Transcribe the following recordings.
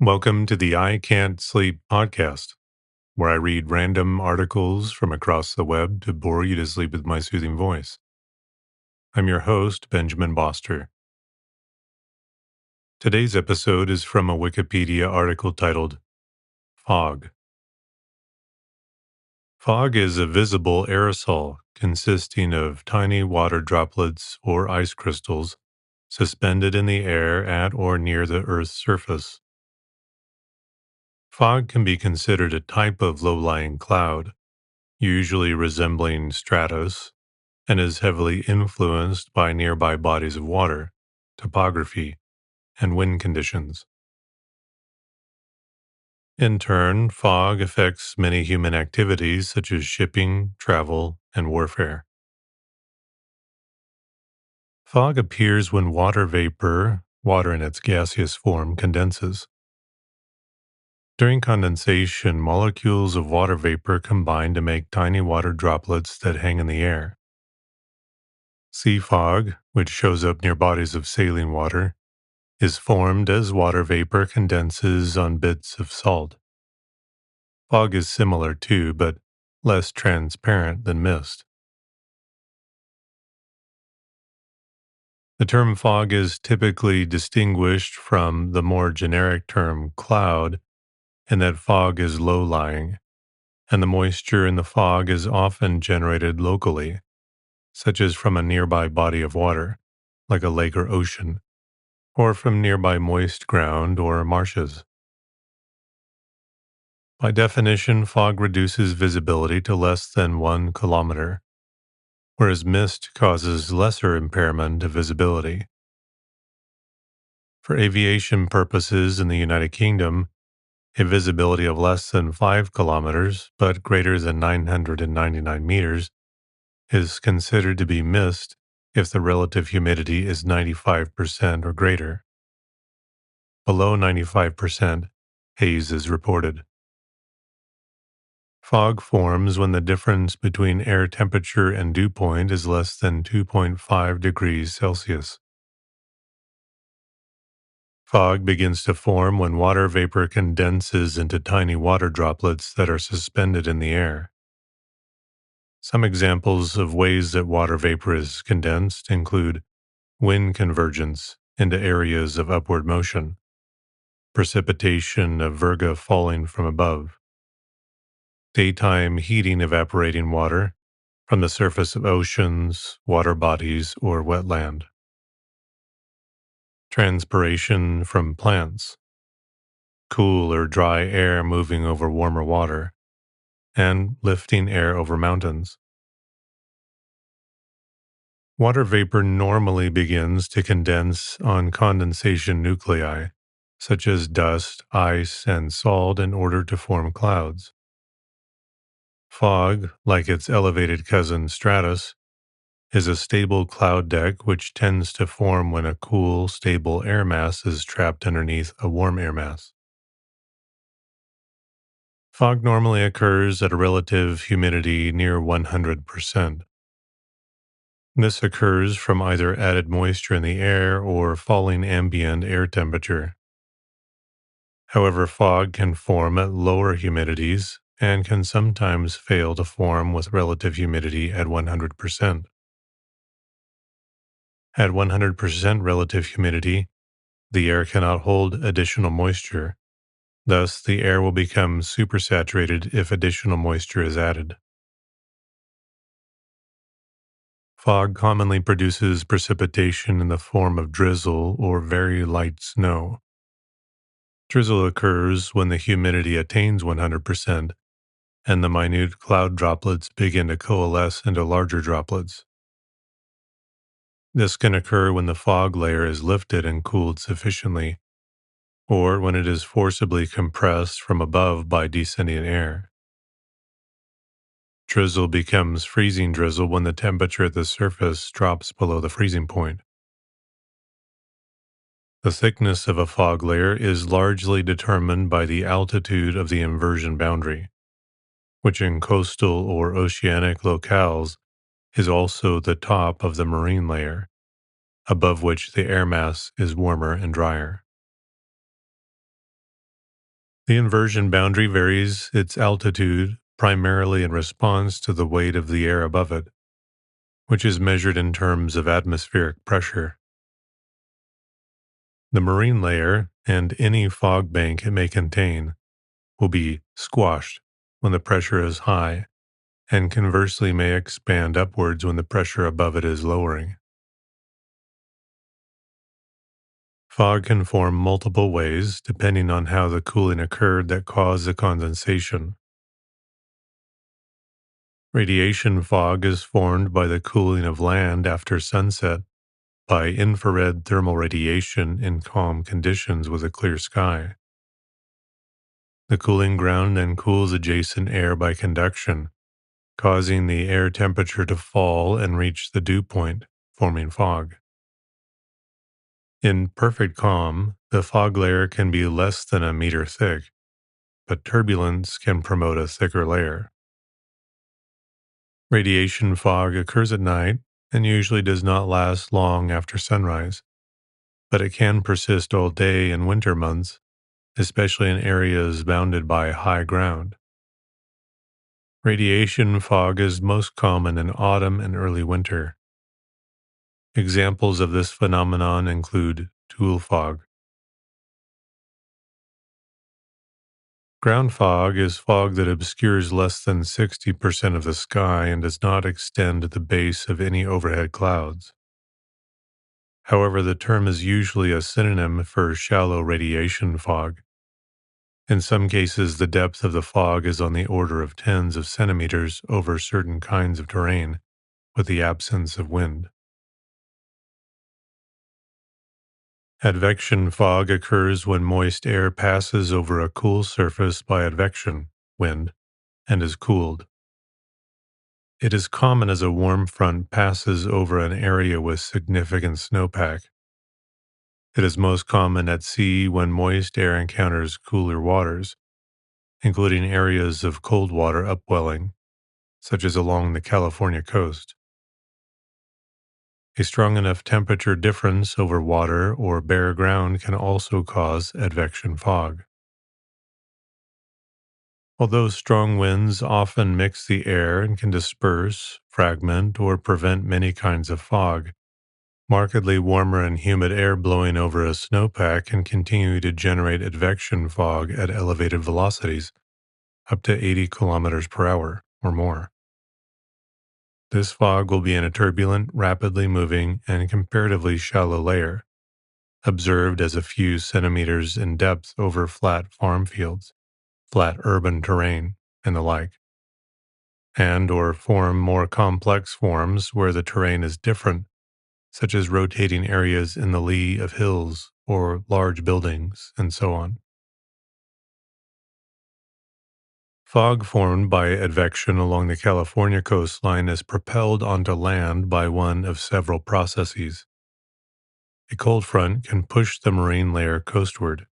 Welcome to the I Can't Sleep podcast, where I read random articles from across the web to bore you to sleep with my soothing voice. I'm your host, Benjamin Boster. Today's episode is from a Wikipedia article titled Fog. Fog is a visible aerosol consisting of tiny water droplets or ice crystals suspended in the air at or near the Earth's surface. Fog can be considered a type of low-lying cloud, usually resembling stratus, and is heavily influenced by nearby bodies of water, topography, and wind conditions. In turn, fog affects many human activities such as shipping, travel, and warfare. Fog appears when water vapor, water in its gaseous form, condenses. During condensation, molecules of water vapor combine to make tiny water droplets that hang in the air. Sea fog, which shows up near bodies of saline water, is formed as water vapor condenses on bits of salt. Fog is similar too, but less transparent than mist. The term fog is typically distinguished from the more generic term cloud in that fog is low-lying, and the moisture in the fog is often generated locally, such as from a nearby body of water, like a lake or ocean, or from nearby moist ground or marshes. By definition, fog reduces visibility to less than 1 kilometer, whereas mist causes lesser impairment of visibility. For aviation purposes in the United Kingdom, a visibility of less than 5 kilometers but greater than 999 meters is considered to be mist if the relative humidity is 95% or greater. Below 95%, haze is reported. Fog forms when the difference between air temperature and dew point is less than 2.5 degrees Celsius. Fog begins to form when water vapor condenses into tiny water droplets that are suspended in the air. Some examples of ways that water vapor is condensed include wind convergence into areas of upward motion, precipitation of virga falling from above, daytime heating evaporating water from the surface of oceans, water bodies, or wetland, transpiration from plants, cool or dry air moving over warmer water, and lifting air over mountains. Water vapor normally begins to condense on condensation nuclei, such as dust, ice, and salt, in order to form clouds. Fog, like its elevated cousin stratus, is a stable cloud deck which tends to form when a cool, stable air mass is trapped underneath a warm air mass. Fog normally occurs at a relative humidity near 100%. This occurs from either added moisture in the air or falling ambient air temperature. However, fog can form at lower humidities and can sometimes fail to form with relative humidity at 100%. At 100% relative humidity, the air cannot hold additional moisture. Thus, the air will become supersaturated if additional moisture is added. Fog commonly produces precipitation in the form of drizzle or very light snow. Drizzle occurs when the humidity attains 100% and the minute cloud droplets begin to coalesce into larger droplets. This can occur when the fog layer is lifted and cooled sufficiently, or when it is forcibly compressed from above by descending air. Drizzle becomes freezing drizzle when the temperature at the surface drops below the freezing point. The thickness of a fog layer is largely determined by the altitude of the inversion boundary, which in coastal or oceanic locales is also the top of the marine layer, above which the air mass is warmer and drier. The inversion boundary varies its altitude primarily in response to the weight of the air above it, which is measured in terms of atmospheric pressure. The marine layer and any fog bank it may contain will be squashed when the pressure is high, and conversely may expand upwards when the pressure above it is lowering. Fog can form multiple ways depending on how the cooling occurred that caused the condensation. Radiation fog is formed by the cooling of land after sunset by infrared thermal radiation in calm conditions with a clear sky. The cooling ground then cools adjacent air by conduction, causing the air temperature to fall and reach the dew point, forming fog. In perfect calm, the fog layer can be less than a meter thick, but turbulence can promote a thicker layer. Radiation fog occurs at night and usually does not last long after sunrise, but it can persist all day in winter months, especially in areas bounded by high ground. Radiation fog is most common in autumn and early winter. Examples of this phenomenon include Tulle fog. Ground fog is fog that obscures less than 60% of the sky and does not extend to the base of any overhead clouds. However, the term is usually a synonym for shallow radiation fog. In some cases, the depth of the fog is on the order of tens of centimeters over certain kinds of terrain, with the absence of wind. Advection fog occurs when moist air passes over a cool surface by advection, wind, and is cooled. It is common as a warm front passes over an area with significant snowpack. It is most common at sea when moist air encounters cooler waters, including areas of cold water upwelling, such as along the California coast. A strong enough temperature difference over water or bare ground can also cause advection fog. Although strong winds often mix the air and can disperse, fragment, or prevent many kinds of fog, markedly warmer and humid air blowing over a snowpack can continue to generate advection fog at elevated velocities, up to 80 kilometers per hour or more. This fog will be in a turbulent, rapidly moving, and comparatively shallow layer, observed as a few centimeters in depth over flat farm fields, flat urban terrain, and the like, and or form more complex forms where the terrain is different, such as rotating areas in the lee of hills or large buildings, and so on. Fog formed by advection along the California coastline is propelled onto land by one of several processes. A cold front can push the marine layer coastward,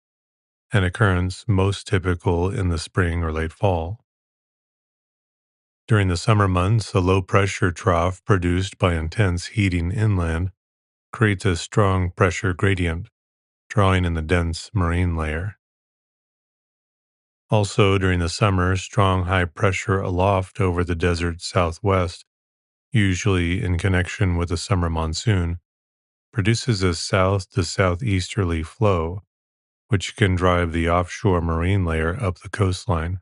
an occurrence most typical in the spring or late fall. During the summer months, a low pressure trough produced by intense heating inland creates a strong pressure gradient, drawing in the dense marine layer. Also, during the summer, strong high pressure aloft over the desert southwest, usually in connection with the summer monsoon, produces a south to southeasterly flow, which can drive the offshore marine layer up the coastline.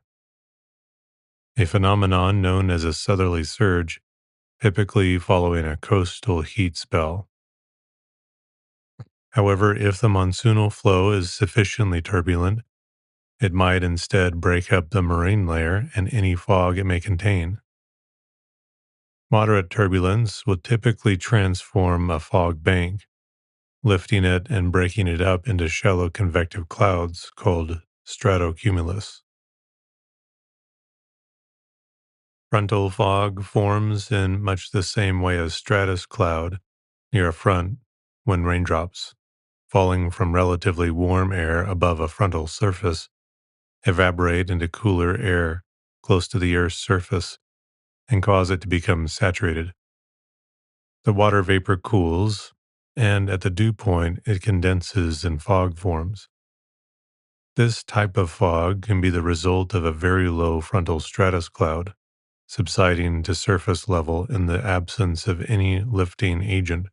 A phenomenon known as a southerly surge, typically following a coastal heat spell. However, if the monsoonal flow is sufficiently turbulent, it might instead break up the marine layer and any fog it may contain. Moderate turbulence will typically transform a fog bank, lifting it and breaking it up into shallow convective clouds called stratocumulus. Frontal fog forms in much the same way as stratus cloud near a front when raindrops, falling from relatively warm air above a frontal surface, evaporate into cooler air close to the Earth's surface and cause it to become saturated. The water vapor cools, and at the dew point, it condenses and fog forms. This type of fog can be the result of a very low frontal stratus cloud subsiding to surface level in the absence of any lifting agent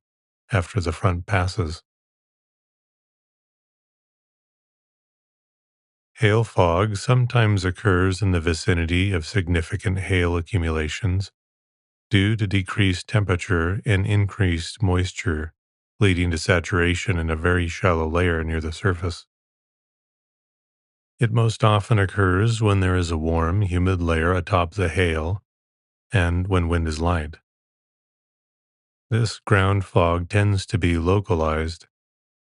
after the front passes. Hail fog sometimes occurs in the vicinity of significant hail accumulations due to decreased temperature and increased moisture, leading to saturation in a very shallow layer near the surface. It most often occurs when there is a warm, humid layer atop the hail and when wind is light. This ground fog tends to be localized,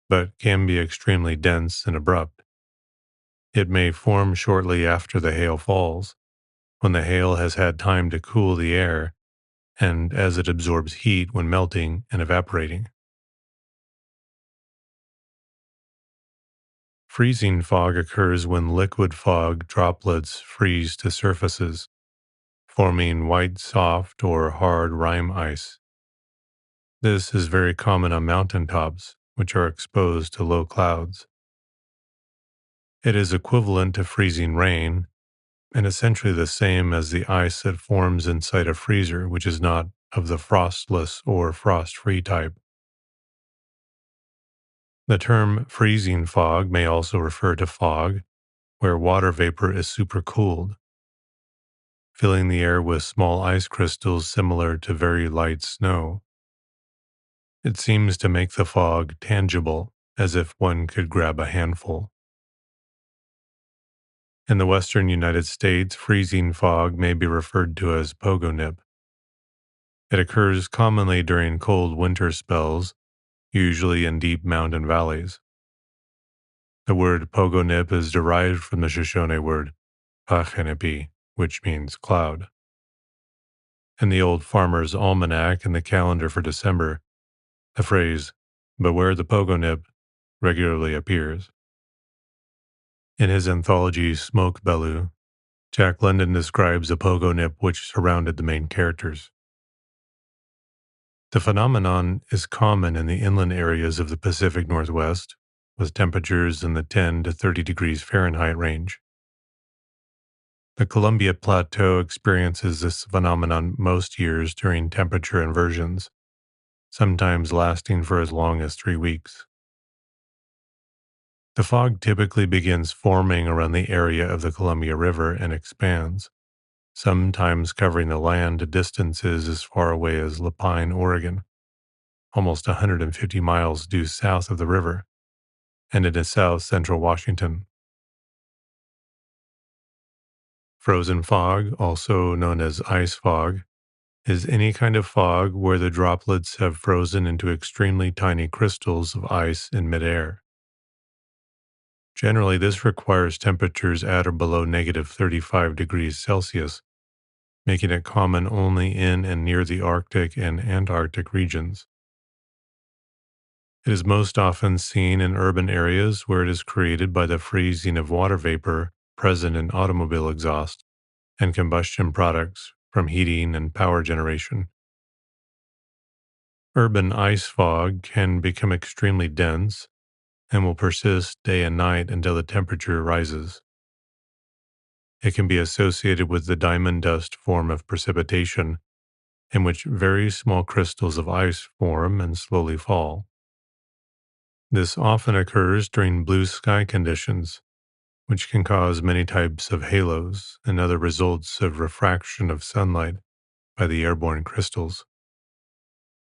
but can be extremely dense and abrupt. It may form shortly after the hail falls, when the hail has had time to cool the air and as it absorbs heat when melting and evaporating. Freezing fog occurs when liquid fog droplets freeze to surfaces, forming white, soft, or hard rime ice. This is very common on mountaintops, which are exposed to low clouds. It is equivalent to freezing rain and essentially the same as the ice that forms inside a freezer, which is not of the frostless or frost-free type. The term freezing fog may also refer to fog where water vapor is supercooled, filling the air with small ice crystals similar to very light snow. It seems to make the fog tangible, as if one could grab a handful. In the western United States, freezing fog may be referred to as pogonip. It occurs commonly during cold winter spells, usually in deep mountain valleys. The word pogonip is derived from the Shoshone word pachenipi, which means cloud. In the old Farmer's Almanac and the calendar for December, the phrase, beware the pogonip, regularly appears. In his anthology Smoke Bellew, Jack London describes a pogonip which surrounded the main characters. The phenomenon is common in the inland areas of the Pacific Northwest, with temperatures in the 10 to 30 degrees Fahrenheit range. The Columbia Plateau experiences this phenomenon most years during temperature inversions, sometimes lasting for as long as 3 weeks. The fog typically begins forming around the area of the Columbia River and expands, sometimes covering the land to distances as far away as Lapine, Oregon, almost 150 miles due south of the river, and into south central Washington. Frozen fog, also known as ice fog, is any kind of fog where the droplets have frozen into extremely tiny crystals of ice in midair. Generally, this requires temperatures at or below negative 35 degrees Celsius, making it common only in and near the Arctic and Antarctic regions. It is most often seen in urban areas where it is created by the freezing of water vapor present in automobile exhaust and combustion products from heating and power generation. Urban ice fog can become extremely dense and will persist day and night until the temperature rises. It can be associated with the diamond dust form of precipitation, in which very small crystals of ice form and slowly fall. This often occurs during blue sky conditions, which can cause many types of halos and other results of refraction of sunlight by the airborne crystals.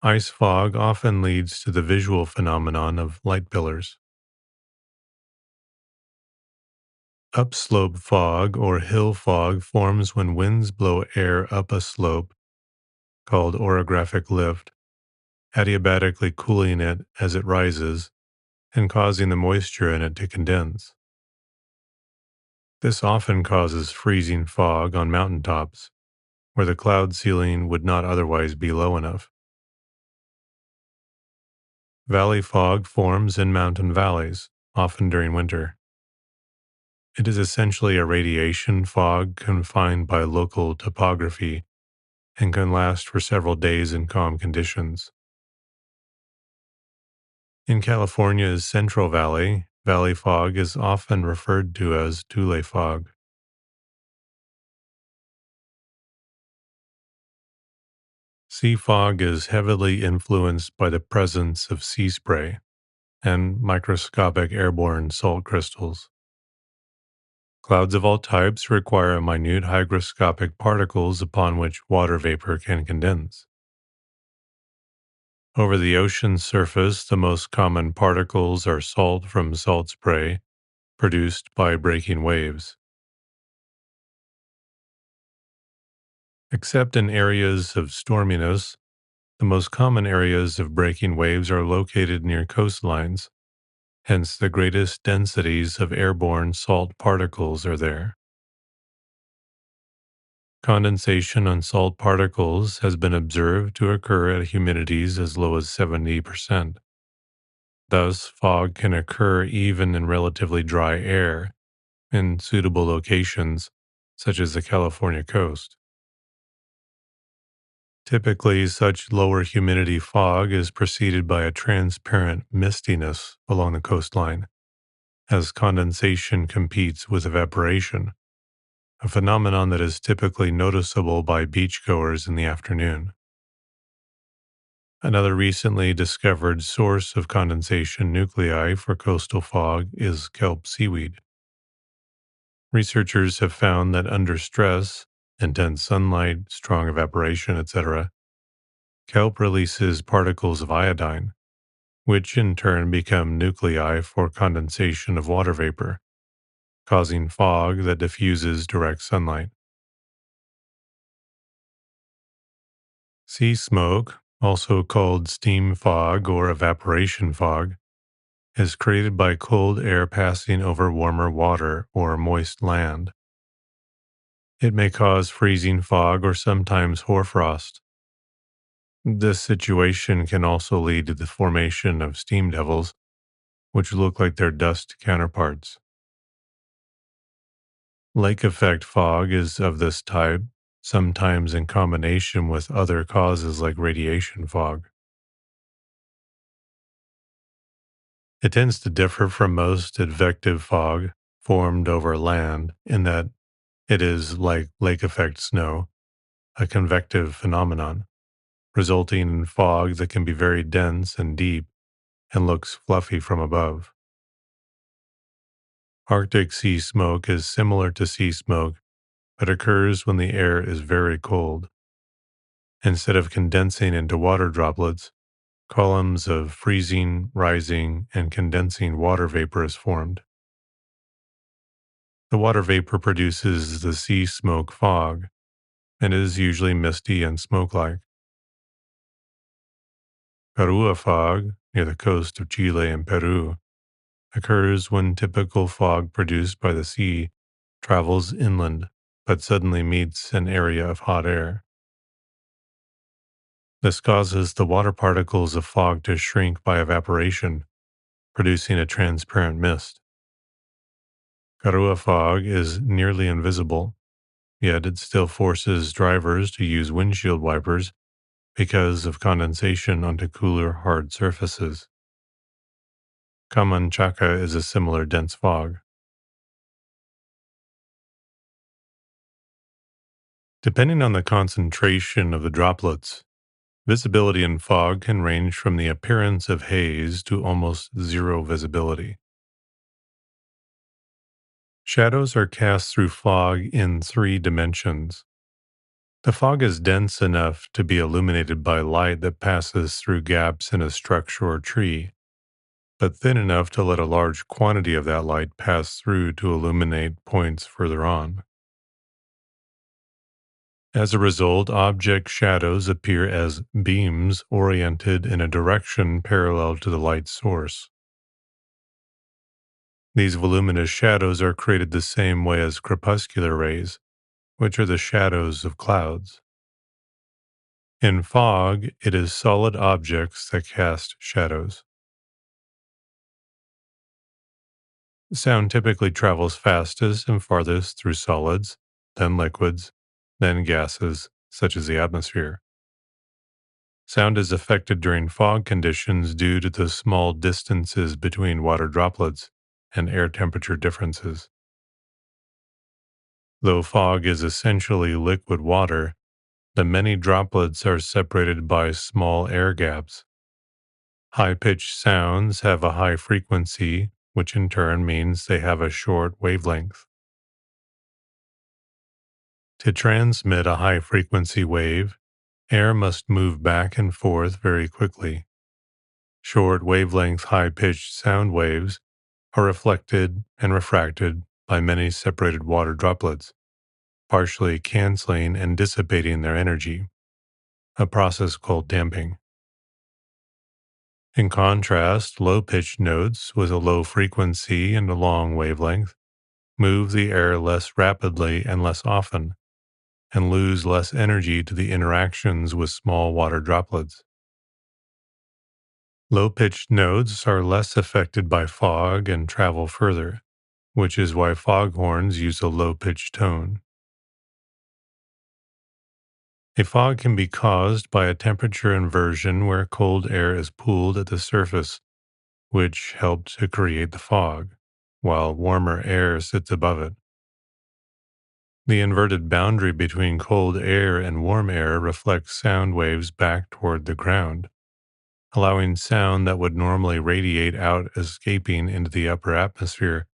Ice fog often leads to the visual phenomenon of light pillars. Upslope fog or hill fog forms when winds blow air up a slope, called orographic lift, adiabatically cooling it as it rises and causing the moisture in it to condense. This often causes freezing fog on mountaintops, where the cloud ceiling would not otherwise be low enough. Valley fog forms in mountain valleys, often during winter. It is essentially a radiation fog confined by local topography and can last for several days in calm conditions. In California's Central Valley, Valley fog is often referred to as Tule fog. Sea fog is heavily influenced by the presence of sea spray and microscopic airborne salt crystals. Clouds of all types require minute hygroscopic particles upon which water vapor can condense. Over the ocean's surface, the most common particles are salt from salt spray produced by breaking waves. Except in areas of storminess, the most common areas of breaking waves are located near coastlines, hence, the greatest densities of airborne salt particles are there. Condensation on salt particles has been observed to occur at humidities as low as 70%. Thus, fog can occur even in relatively dry air in suitable locations, such as the California coast. Typically, such lower humidity fog is preceded by a transparent mistiness along the coastline, as condensation competes with evaporation, a phenomenon that is typically noticeable by beachgoers in the afternoon. Another recently discovered source of condensation nuclei for coastal fog is kelp seaweed. Researchers have found that under stress, intense sunlight, strong evaporation, etc., kelp releases particles of iodine, which in turn become nuclei for condensation of water vapor, causing fog that diffuses direct sunlight. Sea smoke, also called steam fog or evaporation fog, is created by cold air passing over warmer water or moist land. It may cause freezing fog or sometimes hoarfrost. This situation can also lead to the formation of steam devils, which look like their dust counterparts. Lake effect fog is of this type, sometimes in combination with other causes like radiation fog. It tends to differ from most advective fog formed over land in that it is like lake effect snow, a convective phenomenon, resulting in fog that can be very dense and deep and looks fluffy from above. Arctic sea smoke is similar to sea smoke, but occurs when the air is very cold. Instead of condensing into water droplets, columns of freezing, rising, and condensing water vapor is formed. The water vapor produces the sea smoke fog, and is usually misty and smoke-like. Carua fog, near the coast of Chile and Peru, occurs when typical fog produced by the sea travels inland, but suddenly meets an area of hot air. This causes the water particles of fog to shrink by evaporation, producing a transparent mist. Carua fog is nearly invisible, yet it still forces drivers to use windshield wipers because of condensation onto cooler, hard surfaces. Camanchaca is a similar dense fog. Depending on the concentration of the droplets, visibility in fog can range from the appearance of haze to almost zero visibility. Shadows are cast through fog in 3 dimensions. The fog is dense enough to be illuminated by light that passes through gaps in a structure or tree, but thin enough to let a large quantity of that light pass through to illuminate points further on. As a result, object shadows appear as beams oriented in a direction parallel to the light source. These voluminous shadows are created the same way as crepuscular rays, which are the shadows of clouds. In fog, it is solid objects that cast shadows. Sound typically travels fastest and farthest through solids, then liquids, then gases, such as the atmosphere. Sound is affected during fog conditions due to the small distances between water droplets and air temperature differences. Though fog is essentially liquid water, the many droplets are separated by small air gaps. High pitched sounds have a high frequency, which in turn means they have a short wavelength. To transmit a high frequency wave, air must move back and forth very quickly. Short wavelength, high pitched sound waves are reflected and refracted by many separated water droplets, partially canceling and dissipating their energy, a process called damping. In contrast, low pitched notes with a low frequency and a long wavelength move the air less rapidly and less often, and lose less energy to the interactions with small water droplets. Low pitched notes are less affected by fog and travel further, which is why foghorns use a low pitched tone. A fog can be caused by a temperature inversion where cold air is pooled at the surface, which helps to create the fog, while warmer air sits above it. The inverted boundary between cold air and warm air reflects sound waves back toward the ground, allowing sound that would normally radiate out escaping into the upper atmosphere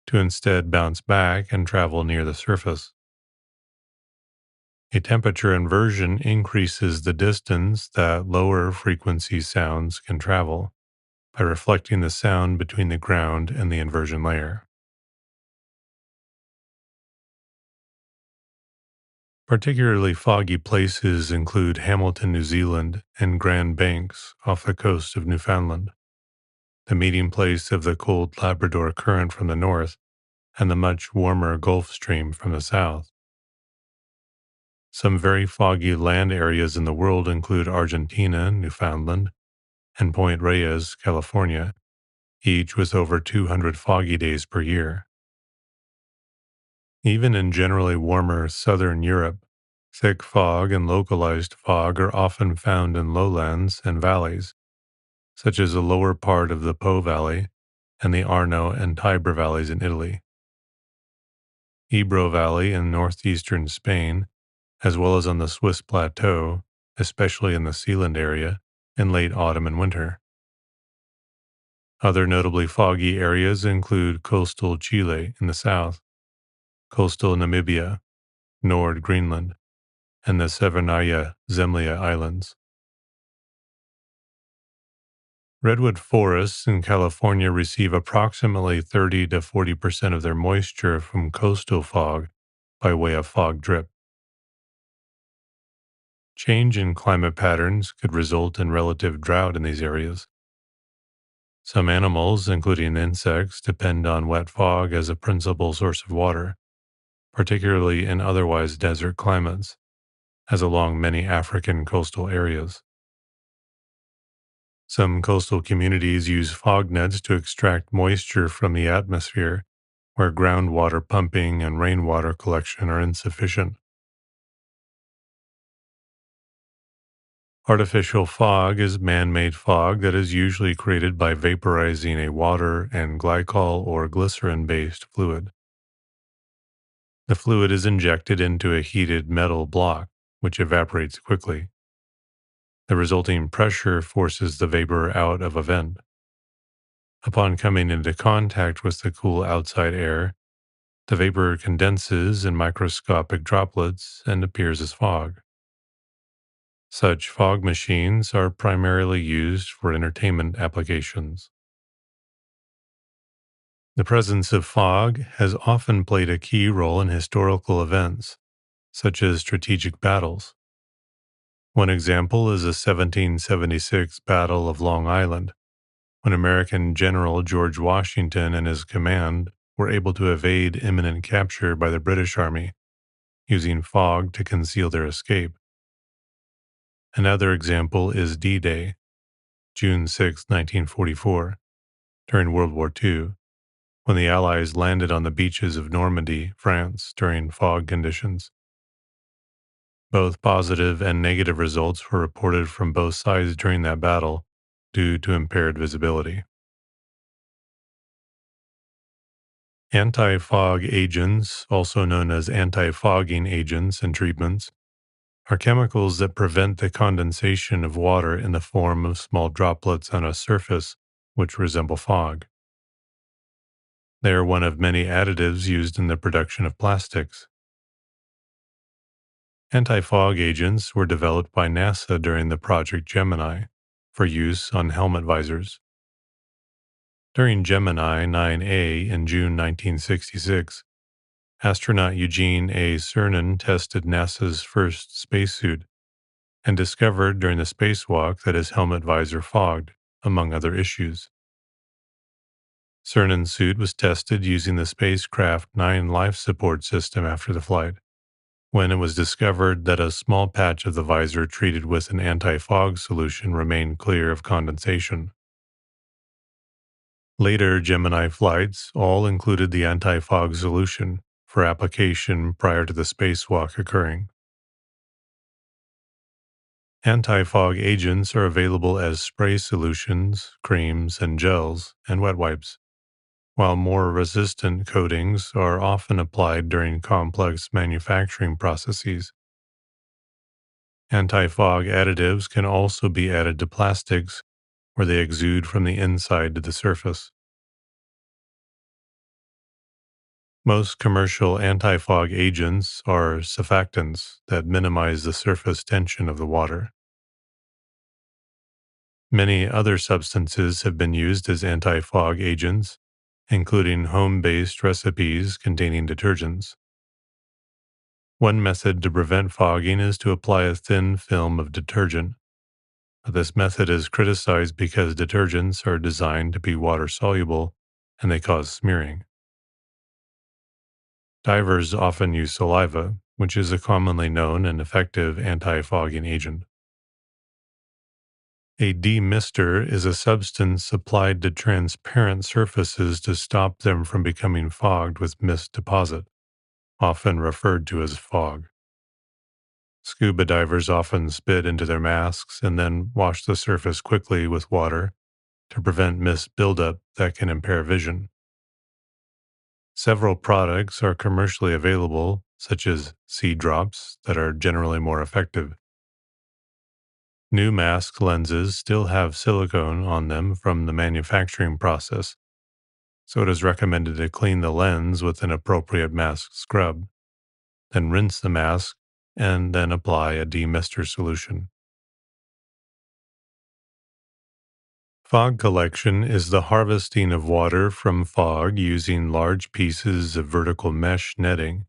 to instead bounce back and travel near the surface. A temperature inversion increases the distance that lower frequency sounds can travel by reflecting the sound between the ground and the inversion layer. Particularly foggy places include Hamilton, New Zealand, and Grand Banks off the coast of Newfoundland, the meeting place of the cold Labrador Current from the north and the much warmer Gulf Stream from the south. Some very foggy land areas in the world include Argentina, Newfoundland, and Point Reyes, California, each with over 200 foggy days per year. Even in generally warmer southern Europe, thick fog and localized fog are often found in lowlands and valleys, such as the lower part of the Po Valley and the Arno and Tiber valleys in Italy, Ebro Valley in northeastern Spain, as well as on the Swiss plateau, especially in the Sealand area, in late autumn and winter. Other notably foggy areas include coastal Chile in the south, coastal Namibia, Nord Greenland, and the Severnaya Zemlya Islands. Redwood forests in California receive approximately 30 to 40% of their moisture from coastal fog by way of fog drip. Change in climate patterns could result in relative drought in these areas. Some animals, including insects, depend on wet fog as a principal source of water, particularly in otherwise desert climates, as along many African coastal areas. Some coastal communities use fog nets to extract moisture from the atmosphere where groundwater pumping and rainwater collection are insufficient. Artificial fog is man-made fog that is usually created by vaporizing a water and glycol or glycerin-based fluid. The fluid is injected into a heated metal block, which evaporates quickly. The resulting pressure forces the vapor out of a vent. Upon coming into contact with the cool outside air, the vapor condenses in microscopic droplets and appears as fog. Such fog machines are primarily used for entertainment applications. The presence of fog has often played a key role in historical events, such as strategic battles. One example is the 1776 Battle of Long Island, when American General George Washington and his command were able to evade imminent capture by the British Army, using fog to conceal their escape. Another example is D-Day, June 6, 1944, during World War II, when the Allies landed on the beaches of Normandy, France, during fog conditions. Both positive and negative results were reported from both sides during that battle due to impaired visibility. Anti-fog agents, also known as anti-fogging agents and treatments, are chemicals that prevent the condensation of water in the form of small droplets on a surface which resemble fog. They are one of many additives used in the production of plastics. Anti-fog agents were developed by NASA during the Project Gemini for use on helmet visors. During Gemini 9A in June 1966, astronaut Eugene A. Cernan tested NASA's first spacesuit and discovered during the spacewalk that his helmet visor fogged, among other issues. Cernan's suit was tested using the spacecraft 9 life support system after the flight, when it was discovered that a small patch of the visor treated with an anti-fog solution remained clear of condensation. Later Gemini flights all included the anti-fog solution for application prior to the spacewalk occurring. Anti-fog agents are available as spray solutions, creams, and gels, and wet wipes, while more resistant coatings are often applied during complex manufacturing processes. Anti-fog additives can also be added to plastics where they exude from the inside to the surface. Most commercial anti-fog agents are surfactants that minimize the surface tension of the water. Many other substances have been used as anti-fog agents, including home-based recipes containing detergents. One method to prevent fogging is to apply a thin film of detergent, but this method is criticized because detergents are designed to be water-soluble and they cause smearing. Divers often use saliva, which is a commonly known and effective anti-fogging agent. A demister is a substance applied to transparent surfaces to stop them from becoming fogged with mist deposit, often referred to as fog. Scuba divers often spit into their masks and then wash the surface quickly with water to prevent mist buildup that can impair vision. Several products are commercially available, such as sea drops, that are generally more effective. New mask lenses still have silicone on them from the manufacturing process, so it is recommended to clean the lens with an appropriate mask scrub, then rinse the mask, and then apply a demister solution. Fog collection is the harvesting of water from fog using large pieces of vertical mesh netting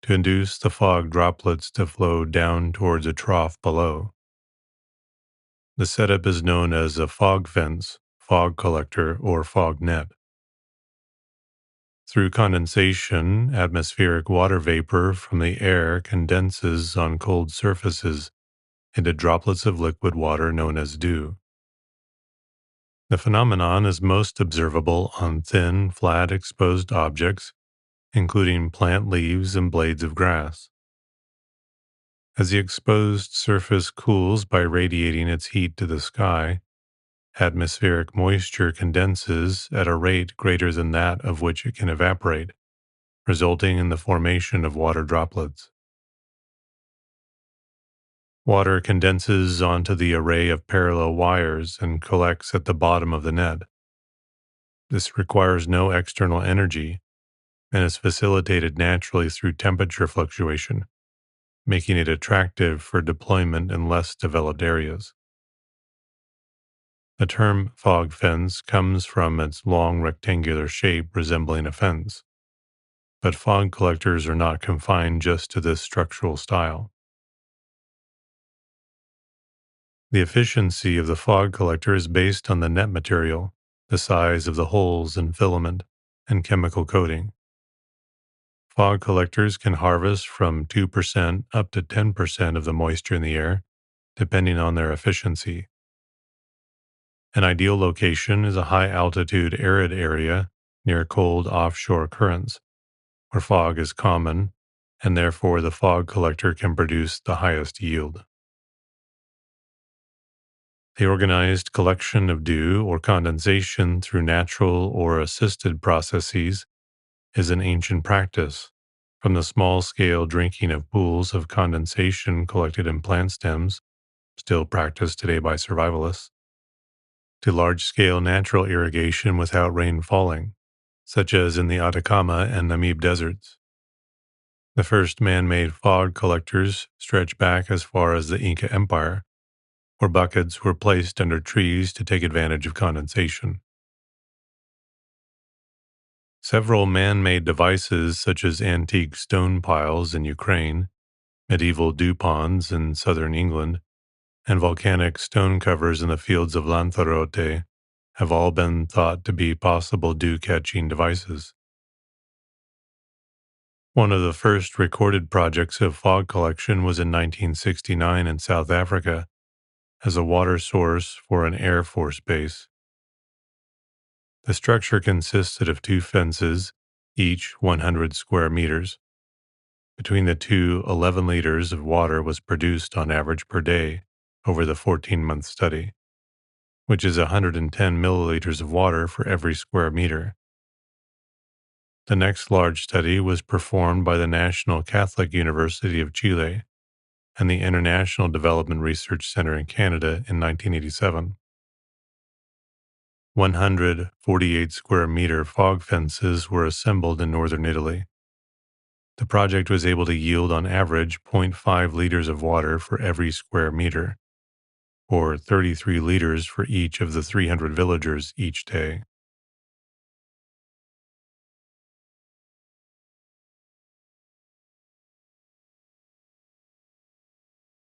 to induce the fog droplets to flow down towards a trough below. The setup is known as a fog fence, fog collector, or fog net. Through condensation, atmospheric water vapor from the air condenses on cold surfaces into droplets of liquid water known as dew. The phenomenon is most observable on thin, flat, exposed objects, including plant leaves and blades of grass. As the exposed surface cools by radiating its heat to the sky, atmospheric moisture condenses at a rate greater than that of which it can evaporate, resulting in the formation of water droplets. Water condenses onto the array of parallel wires and collects at the bottom of the net. This requires no external energy and is facilitated naturally through temperature fluctuation, making it attractive for deployment in less developed areas. The term fog fence comes from its long rectangular shape resembling a fence, but fog collectors are not confined just to this structural style. The efficiency of the fog collector is based on the net material, the size of the holes and filament, and chemical coating. Fog collectors can harvest from 2% up to 10% of the moisture in the air, depending on their efficiency. An ideal location is a high-altitude arid area near cold offshore currents, where fog is common, and therefore the fog collector can produce the highest yield. The organized collection of dew or condensation through natural or assisted processes is an ancient practice, from the small scale drinking of pools of condensation collected in plant stems, still practiced today by survivalists, to large scale natural irrigation without rain falling, such as in the Atacama and Namib deserts. The first man made fog collectors stretch back as far as the Inca Empire, where buckets were placed under trees to take advantage of condensation. Several man made devices, such as antique stone piles in Ukraine, medieval dew ponds in southern England, and volcanic stone covers in the fields of Lanzarote, have all been thought to be possible dew catching devices. One of the first recorded projects of fog collection was in 1969 in South Africa as a water source for an Air Force base. The structure consisted of two fences, each 100 square meters. Between the two, 11 liters of water was produced on average per day over the 14-month study, which is 110 milliliters of water for every square meter. The next large study was performed by the National Catholic University of Chile and the International Development Research Center in Canada in 1987. 148 square meter fog fences were assembled in northern Italy. The project was able to yield on average 0.5 liters of water for every square meter, or 33 liters for each of the 300 villagers each day.